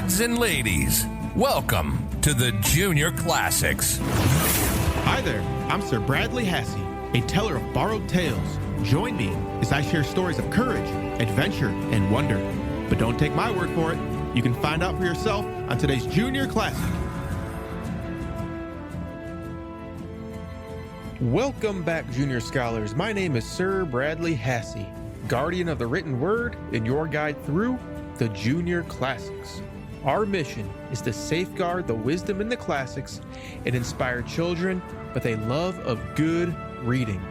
Lads and ladies, welcome to the Junior Classics. Hi there, I'm Sir Bradley Hasse, a teller of borrowed tales. Join me as I share stories of courage, adventure, and wonder. But don't take my word for it. You can find out for yourself on today's Junior Classic. Welcome back, Junior Scholars. My name is Sir Bradley Hasse, guardian of the written word and your guide through the Junior Classics. Our mission is to safeguard the wisdom in the classics and inspire children with a love of good reading.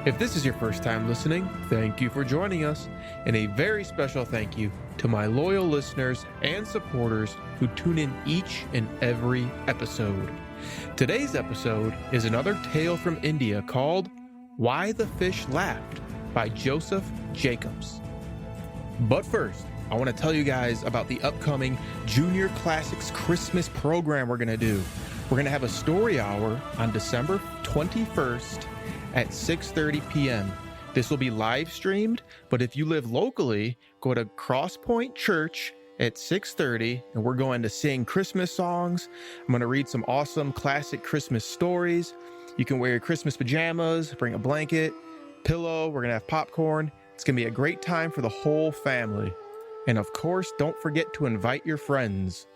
If this is your first time listening, thank you for joining us, and a very special thank you to my loyal listeners and supporters who tune in each and every episode. Today's episode is another tale from India called Why the Fish Laughed by Joseph Jacobs. But first, I want to tell you guys about the upcoming Junior Classics Christmas program we're going to do. We're going to have a story hour on December 21st at 6:30 p.m. This will be live streamed, but if you live locally, go to Crosspoint Church at 6:30, and we're going to sing Christmas songs. I'm going to read some awesome classic Christmas stories. You can wear your Christmas pajamas, bring a blanket, pillow. We're going to have popcorn. It's going to be a great time for the whole family. And of course, don't forget to invite your friends.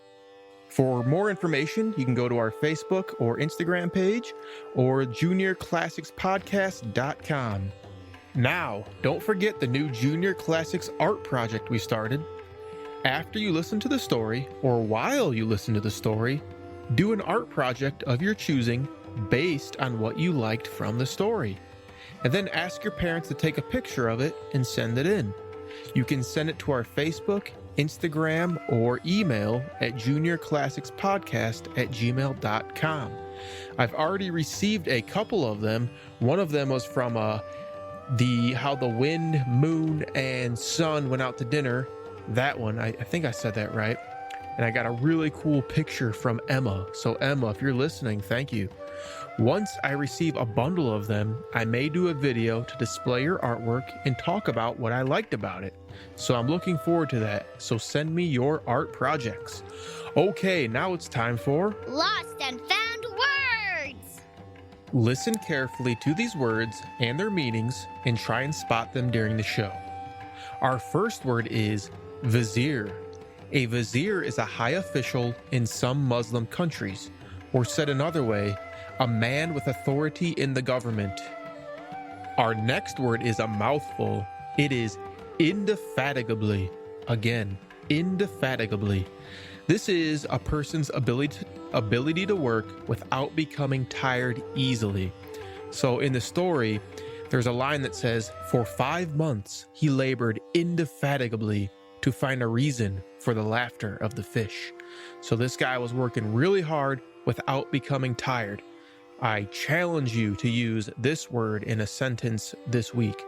For more information, you can go to our Facebook or Instagram page or juniorclassicspodcast.com. Now, don't forget the new Junior Classics art project we started. After you listen to the story, or while you listen to the story, do an art project of your choosing based on what you liked from the story. And then ask your parents to take a picture of it and send it in. You can send it to our Facebook, Instagram, or email at juniorclassicspodcast@gmail.com. I've already received a couple of them. One of them was from how the wind, moon, and sun went out to dinner. That one, I think I said that right. And I got a really cool picture from Emma. So Emma, if you're listening, thank you. Once I receive a bundle of them, I may do a video to display your artwork and talk about what I liked about it. So I'm looking forward to that. So send me your art projects. Okay, now it's time for Lost and Found Words. Listen carefully to these words and their meanings and try and spot them during the show. Our first word is vizier. A vizier is a high official in some Muslim countries, or said another way, a man with authority in the government. Our next word is a mouthful. It is indefatigably. Again, indefatigably. This is a person's ability to work without becoming tired easily. So in the story, there's a line that says, for 5 months, he labored indefatigably to find a reason for the laughter of the fish. So this guy was working really hard without becoming tired. I challenge you to use this word in a sentence this week.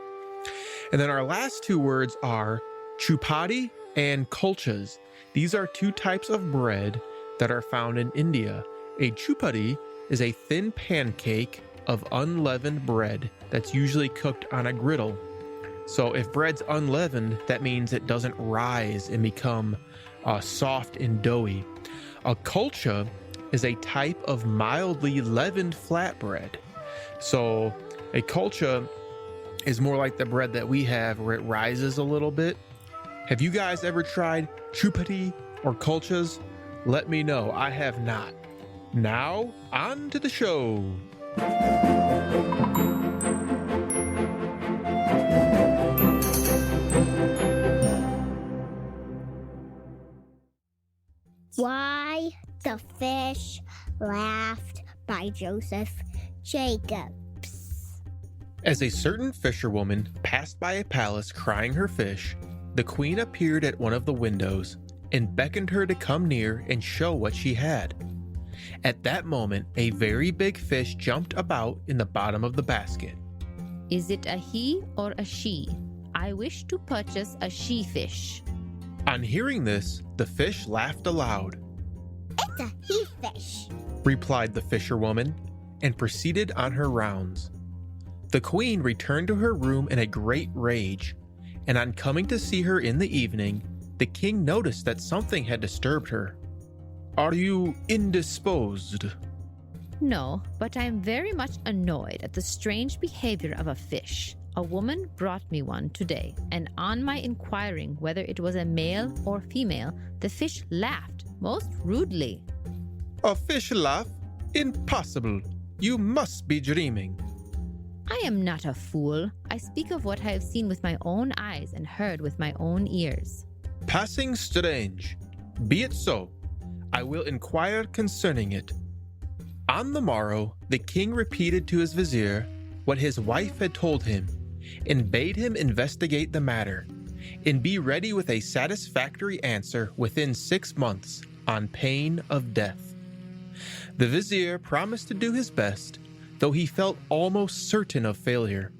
And then our last two words are chupati and kulchas. These are two types of bread that are found in India. A chupati is a thin pancake of unleavened bread that's usually cooked on a griddle. So if bread's unleavened, that means it doesn't rise and become soft and doughy. A kulcha is a type of mildly leavened flatbread. So a kulcha is more like the bread that we have where it rises a little bit. Have you guys ever tried chupati or kulchas? Let me know. I have not. Now, on to the show. Why the Fish Laughed by Joseph Jacobs. As a certain fisherwoman passed by a palace crying her fish, the queen appeared at one of the windows and beckoned her to come near and show what she had. At that moment, a very big fish jumped about in the bottom of the basket. Is it a he or a she? I wish to purchase a she-fish. On hearing this, the fish laughed aloud. It's a he-fish, replied the fisherwoman, and proceeded on her rounds. The queen returned to her room in a great rage, and on coming to see her in the evening, the king noticed that something had disturbed her. "Are you indisposed?" No, but I am very much annoyed at the strange behavior of a fish. A woman brought me one today, and on my inquiring whether it was a male or female, the fish laughed most rudely. "A fish laugh? Impossible! You must be dreaming." I am not a fool. I speak of what I have seen with my own eyes and heard with my own ears. "Passing strange. Be it so. I will inquire concerning it." On the morrow, the king repeated to his vizier what his wife had told him, and bade him investigate the matter, and be ready with a satisfactory answer within 6 months, on pain of death. The vizier promised to do his best, though he felt almost certain of failure.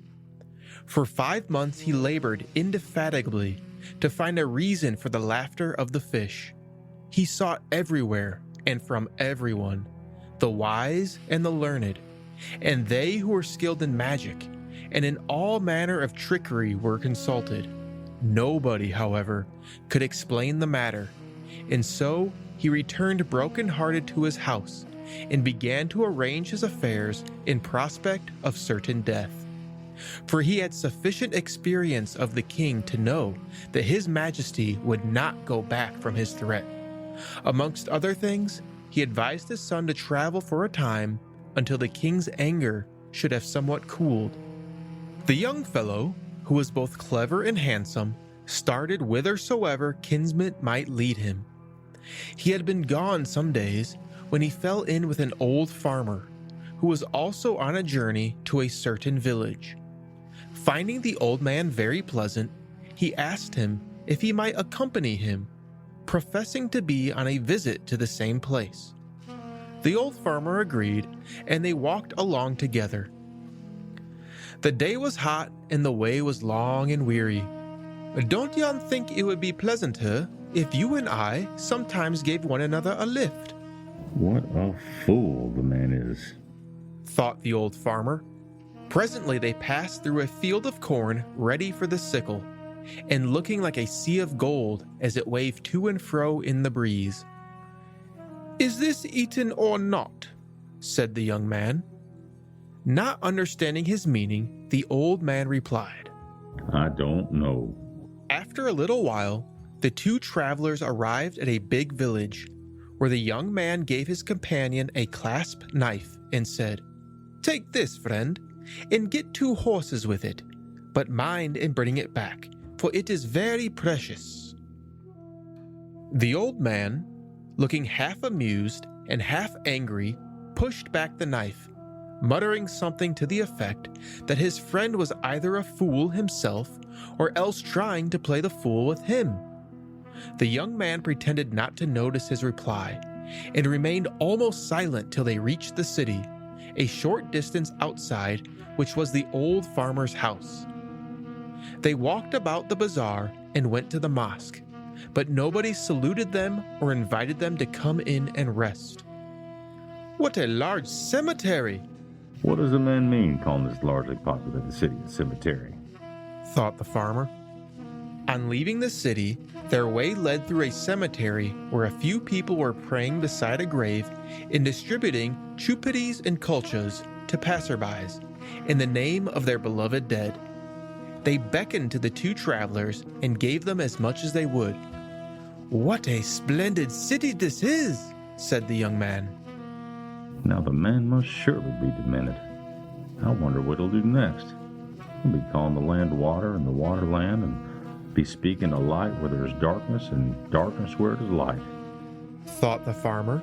For 5 months he labored indefatigably to find a reason for the laughter of the fish. He sought everywhere and from everyone, the wise and the learned, and they who were skilled in magic, and in all manner of trickery were consulted. Nobody, however, could explain the matter, and so he returned broken-hearted to his house, and began to arrange his affairs in prospect of certain death. For he had sufficient experience of the king to know that his majesty would not go back from his threat. Amongst other things, he advised his son to travel for a time until the king's anger should have somewhat cooled. The young fellow, who was both clever and handsome, started whithersoever kinsman might lead him. He had been gone some days when he fell in with an old farmer, who was also on a journey to a certain village. Finding the old man very pleasant, he asked him if he might accompany him, professing to be on a visit to the same place. The old farmer agreed, and they walked along together. The day was hot, and the way was long and weary. "Don't yon think it would be pleasanter if you and I sometimes gave one another a lift?" What a fool the man is, thought the old farmer. Presently they passed through a field of corn ready for the sickle, and looking like a sea of gold as it waved to and fro in the breeze. "Is this eaten or not?" said the young man. Not understanding his meaning, the old man replied, "I don't know." After a little while, the two travelers arrived at a big village, where the young man gave his companion a clasp knife and said, "Take this, friend, and get 2 horses with it, but mind and bring it back, for it is very precious." The old man, looking half amused and half angry, pushed back the knife, muttering something to the effect that his friend was either a fool himself or else trying to play the fool with him. The young man pretended not to notice his reply, and remained almost silent till they reached the city, a short distance outside which was the old farmer's house. They walked about the bazaar and went to the mosque, but nobody saluted them or invited them to come in and rest. "What a large cemetery!" What does the man mean calling this largely populated city a cemetery? thought the farmer. On leaving the city, their way led through a cemetery where a few people were praying beside a grave and distributing chupatis and kulchas to passerbys in the name of their beloved dead. They beckoned to the 2 travelers and gave them as much as they would. "What a splendid city this is," said the young man. Now the man must surely be demented. I wonder what he'll do next. He'll be calling the land water and the water land, and be speaking of light where there is darkness and darkness where it is light, thought the farmer.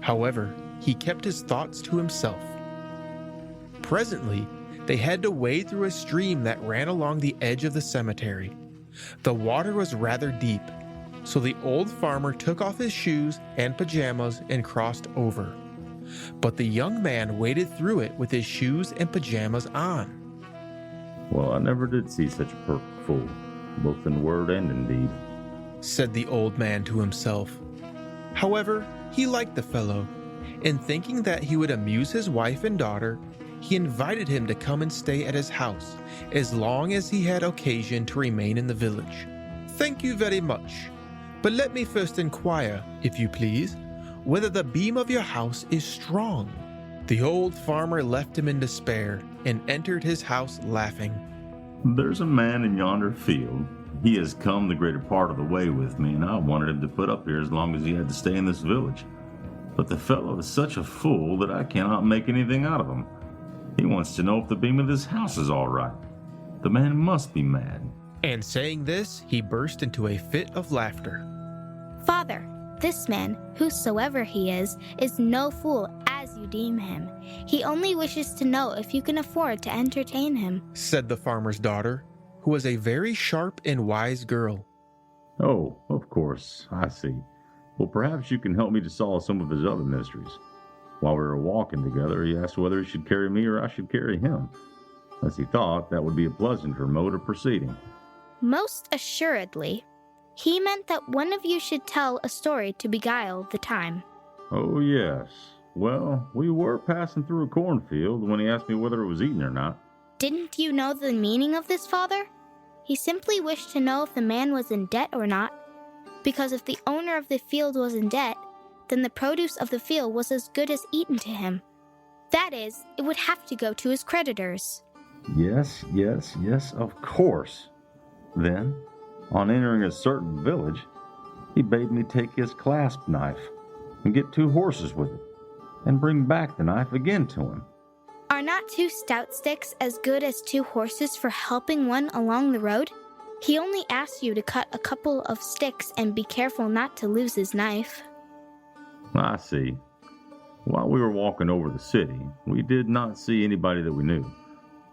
However, he kept his thoughts to himself. Presently, they had to wade through a stream that ran along the edge of the cemetery. The water was rather deep, so the old farmer took off his shoes and pajamas and crossed over. But the young man waded through it with his shoes and pajamas on. Well, I never did see such a perfect fool, both in word and in deed, said the old man to himself. However, he liked the fellow, and thinking that he would amuse his wife and daughter, he invited him to come and stay at his house as long as he had occasion to remain in the village. Thank you very much. But let me first inquire, if you please, whether the beam of your house is strong." The old farmer left him in despair and entered his house laughing. "There's a man in yonder field. He has come the greater part of the way with me, and I wanted him to put up here as long as he had to stay in this village. But the fellow is such a fool that I cannot make anything out of him. He wants to know if the beam of this house is all right. The man must be mad." And saying this, he burst into a fit of laughter. "Father, this man, whosoever he is no fool as you deem him. He only wishes to know if you can afford to entertain him," said the farmer's daughter, who was a very sharp and wise girl. "Oh, of course, I see. Well, perhaps you can help me to solve some of his other mysteries. While we were walking together, he asked whether he should carry me or I should carry him, as he thought that would be a pleasanter mode of proceeding." "Most assuredly. He meant that one of you should tell a story to beguile the time." "Oh, yes. Well, we were passing through a cornfield when he asked me whether it was eaten or not." "Didn't you know the meaning of this, Father? He simply wished to know if the man was in debt or not, because if the owner of the field was in debt, then the produce of the field was as good as eaten to him. That is, it would have to go to his creditors." Yes, of course. Then, on entering a certain village, he bade me take his clasp knife and get 2 horses with it, and bring back the knife again to him. "Are not 2 stout sticks as good as 2 horses for helping one along the road? He only asks you to cut a couple of sticks and be careful not to lose his knife." I see. While we were walking over the city, we did not see anybody that we knew.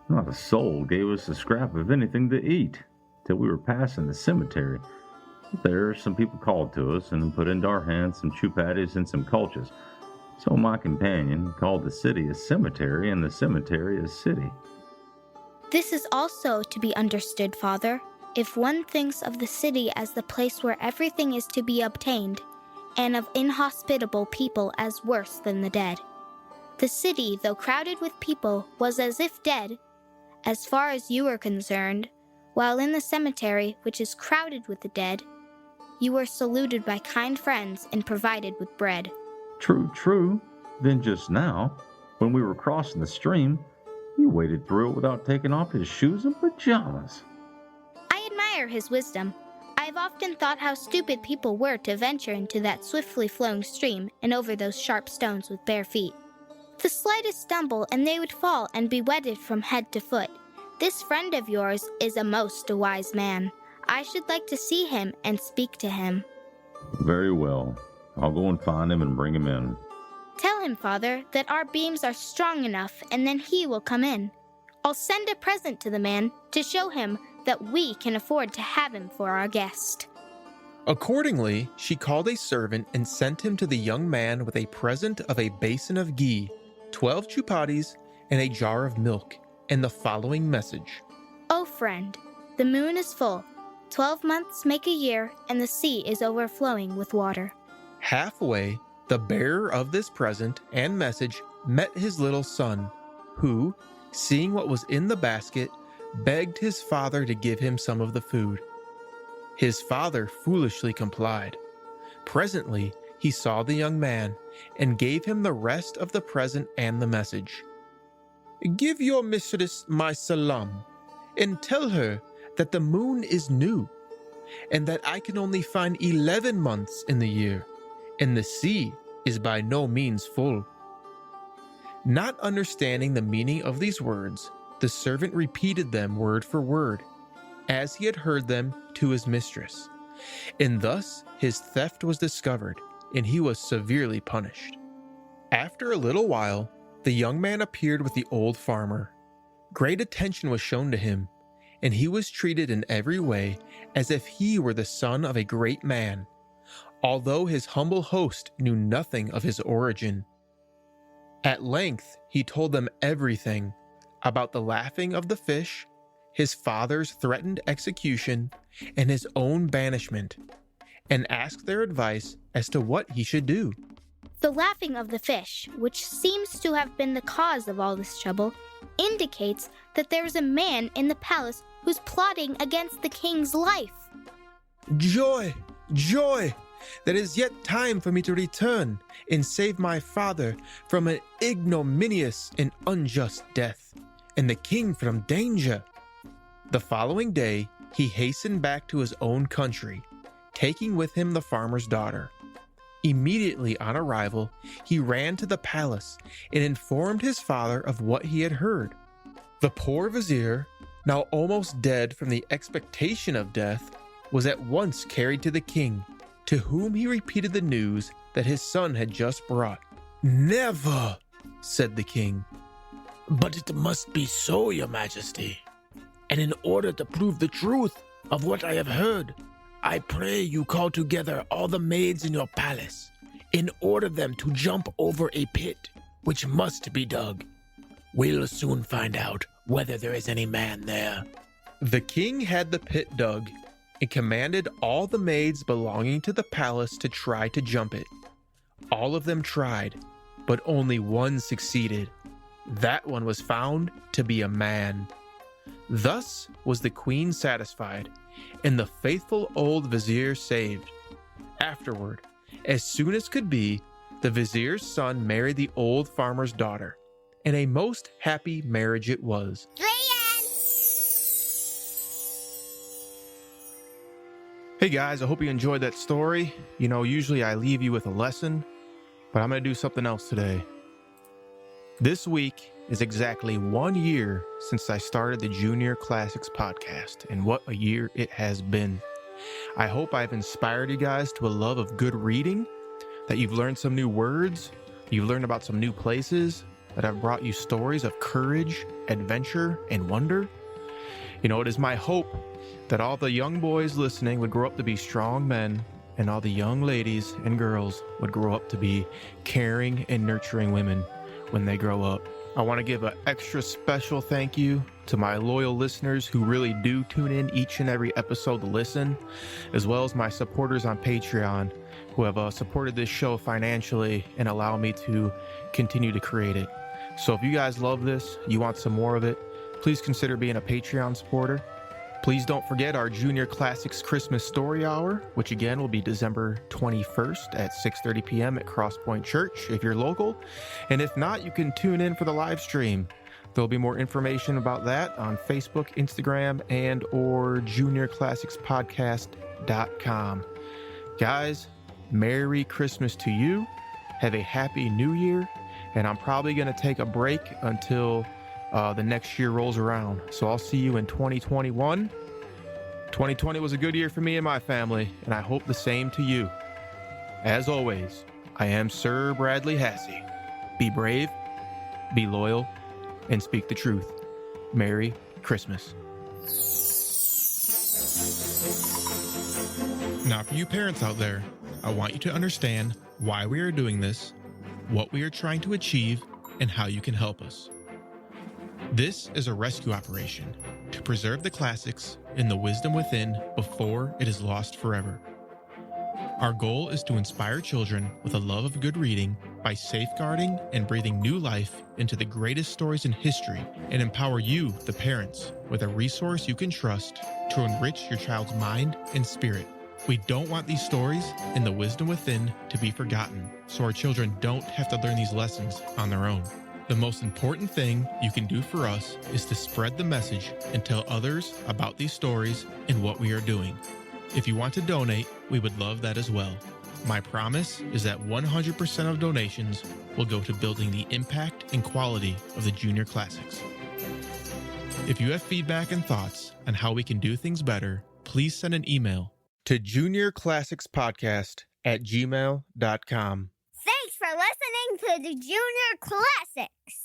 Not a soul gave us a scrap of anything to eat till we were passing the cemetery. There, some people called to us and put into our hands some chew patties and some culches. So my companion called the city a cemetery and the cemetery a city. "This is also to be understood, Father, if one thinks of the city as the place where everything is to be obtained, and of inhospitable people as worse than the dead. The city, though crowded with people, was as if dead, as far as you were concerned, while in the cemetery, which is crowded with the dead, you were saluted by kind friends and provided with bread." True. Then just now, when we were crossing the stream, he waded through it without taking off his shoes and pajamas. "I admire his wisdom. I have often thought how stupid people were to venture into that swiftly flowing stream and over those sharp stones with bare feet. The slightest stumble and they would fall and be wetted from head to foot. This friend of yours is a most wise man. I should like to see him and speak to him." Very well. I'll go and find him and bring him in. "Tell him, Father, that our beams are strong enough, and then he will come in. I'll send a present to the man to show him that we can afford to have him for our guest." Accordingly, she called a servant and sent him to the young man with a present of a basin of ghee, 12 chupatis, and a jar of milk, and the following message. "O friend, the moon is full. 12 months make a year, and the sea is overflowing with water." Halfway, the bearer of this present and message met his little son, who, seeing what was in the basket, begged his father to give him some of the food. His father foolishly complied. Presently, he saw the young man and gave him the rest of the present and the message. "Give your mistress my salam, and tell her that the moon is new, and that I can only find 11 months in the year, and the sea is by no means full." Not understanding the meaning of these words, the servant repeated them word for word, as he had heard them to his mistress, and thus his theft was discovered, and he was severely punished. After a little while, the young man appeared with the old farmer. Great attention was shown to him, and he was treated in every way as if he were the son of a great man, although his humble host knew nothing of his origin. At length, he told them everything about the laughing of the fish, his father's threatened execution, and his own banishment, and asked their advice as to what he should do. The laughing of the fish, which seems to have been the cause of all this trouble, indicates that there is a man in the palace who's plotting against the king's life. Joy! Joy! There is yet time for me to return and save my father from an ignominious and unjust death, and the king from danger." The following day, he hastened back to his own country, taking with him the farmer's daughter. Immediately on arrival, he ran to the palace and informed his father of what he had heard. The poor vizier, now almost dead from the expectation of death, was at once carried to the king, to whom he repeated the news that his son had just brought. "Never," said the king. "But it must be so, your majesty. And in order to prove the truth of what I have heard, I pray you call together all the maids in your palace and order them to jump over a pit which must be dug. We'll soon find out whether there is any man there." The king had the pit dug and commanded all the maids belonging to the palace to try to jump it. All of them tried, but only one succeeded. That one was found to be a man. Thus was the queen satisfied, and the faithful old vizier saved. Afterward, as soon as could be, the vizier's son married the old farmer's daughter, and a most happy marriage it was. Hey guys, I hope you enjoyed that story. You know, usually I leave you with a lesson, but I'm going to do something else today. This week is exactly 1 year since I started the Junior Classics podcast, and what a year it has been. I hope I've inspired you guys to a love of good reading, that you've learned some new words, you've learned about some new places, that I've brought you stories of courage, adventure, and wonder. You know, it is my hope that all the young boys listening would grow up to be strong men, and all the young ladies and girls would grow up to be caring and nurturing women when they grow up. I want to give an extra special thank you to my loyal listeners who really do tune in each and every episode to listen, as well as my supporters on Patreon who have supported this show financially and allow me to continue to create it. So if you guys love this, you want some more of it, please consider being a Patreon supporter. Please don't forget our Junior Classics Christmas Story Hour, which again will be December 21st at 6:30 p.m. at Crosspoint Church if you're local. And if not, you can tune in for the live stream. There'll be more information about that on Facebook, Instagram, and or juniorclassicspodcast.com. Guys, Merry Christmas to you. Have a Happy New Year. And I'm probably going to take a break until the next year rolls around. So I'll see you in 2021. 2020 was a good year for me and my family, and I hope the same to you. As always, I am Sir Bradley Hasse. Be brave, be loyal, and speak the truth. Merry Christmas. Now, for you parents out there, I want you to understand why we are doing this, what we are trying to achieve, and how you can help us. This is a rescue operation to preserve the classics and the wisdom within before it is lost forever. Our goal is to inspire children with a love of good reading by safeguarding and breathing new life into the greatest stories in history, and empower you, the parents, with a resource you can trust to enrich your child's mind and spirit. We don't want these stories and the wisdom within to be forgotten, so our children don't have to learn these lessons on their own. The most important thing you can do for us is to spread the message and tell others about these stories and what we are doing. If you want to donate, we would love that as well. My promise is that 100% of donations will go to building the impact and quality of the Junior Classics. If you have feedback and thoughts on how we can do things better, please send an email to juniorclassicspodcast@gmail.com. Thanks for listening to the Junior Classics.